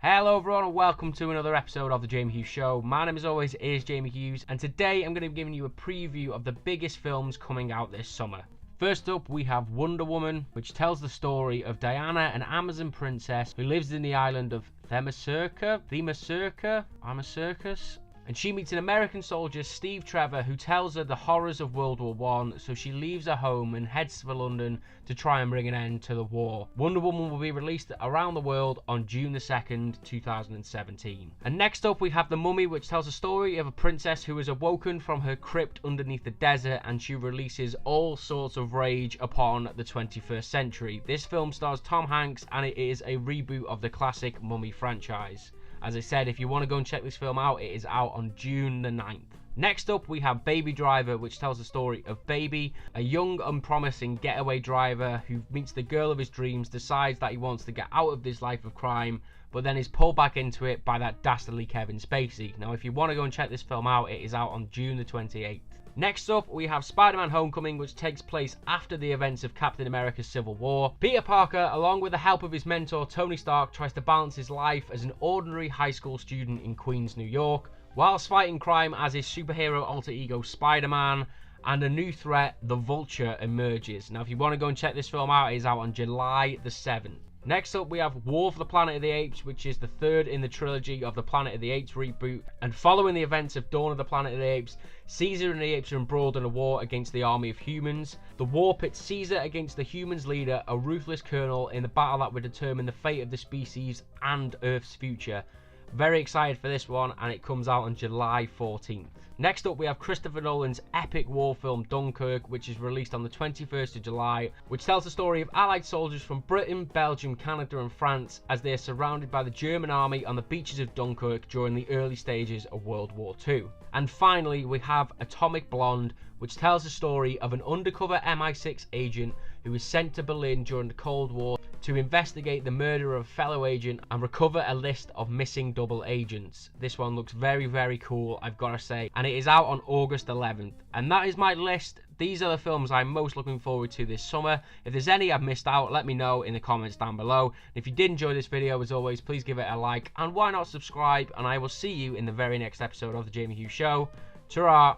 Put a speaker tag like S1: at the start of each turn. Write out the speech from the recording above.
S1: Hello everyone and welcome to another episode of The Jamie Hughes Show. My name as always is Jamie Hughes and today I'm going to be giving you a preview of the biggest films coming out this summer. First up we have Wonder Woman, which tells the story of Diana, an Amazon princess who lives in the island of Themyscira, and she meets an American soldier, Steve Trevor, who tells her the horrors of World War I, so she leaves her home and heads for London to try and bring an end to the war. Wonder Woman will be released around the world on June the 2nd, 2017. And next up we have The Mummy, which tells the story of a princess who is awoken from her crypt underneath the desert and she releases all sorts of rage upon the 21st century. This film stars Tom Hanks and it is a reboot of the classic Mummy franchise. As I said, if you want to go and check this film out, it is out on June the 9th. Next up, we have Baby Driver, which tells the story of Baby, a young, unpromising getaway driver who meets the girl of his dreams, decides that he wants to get out of this life of crime, but then is pulled back into it by that dastardly Kevin Spacey. Now, if you want to go and check this film out, it is out on June the 28th. Next up, we have Spider-Man Homecoming, which takes place after the events of Captain America's Civil War. Peter Parker, along with the help of his mentor Tony Stark, tries to balance his life as an ordinary high school student in Queens, New York, whilst fighting crime as his superhero alter ego Spider-Man, and a new threat, the Vulture, emerges. Now, if you want to go and check this film out, it is out on July the 7th. Next up we have War for the Planet of the Apes, which is the third in the trilogy of the Planet of the Apes reboot, and following the events of Dawn of the Planet of the Apes, Caesar and the apes are embroiled in a war against the army of humans. The war pits Caesar against the humans' leader, a ruthless colonel, in the battle that would determine the fate of the species and Earth's future. Very excited for this one, and it comes out on July 14th. Next up we have Christopher Nolan's epic war film Dunkirk, which is released on the 21st of July, which tells the story of Allied soldiers from Britain, Belgium, Canada and France as they are surrounded by the German army on the beaches of Dunkirk during the early stages of World War II. And finally we have Atomic Blonde, which tells the story of an undercover MI6 agent who is sent to Berlin during the Cold War to investigate the murder of a fellow agent and recover a list of missing double agents. This one looks very cool, I've got to say, and it is out on August 11th. And that is my list. These are the films I'm most looking forward to this summer. If there's any I've missed out, let me know in the comments down below. And if you did enjoy this video, as always, please give it a like, and why not subscribe, and I will see you in the very next episode of The Jamie Hughes Show. Ta-ra!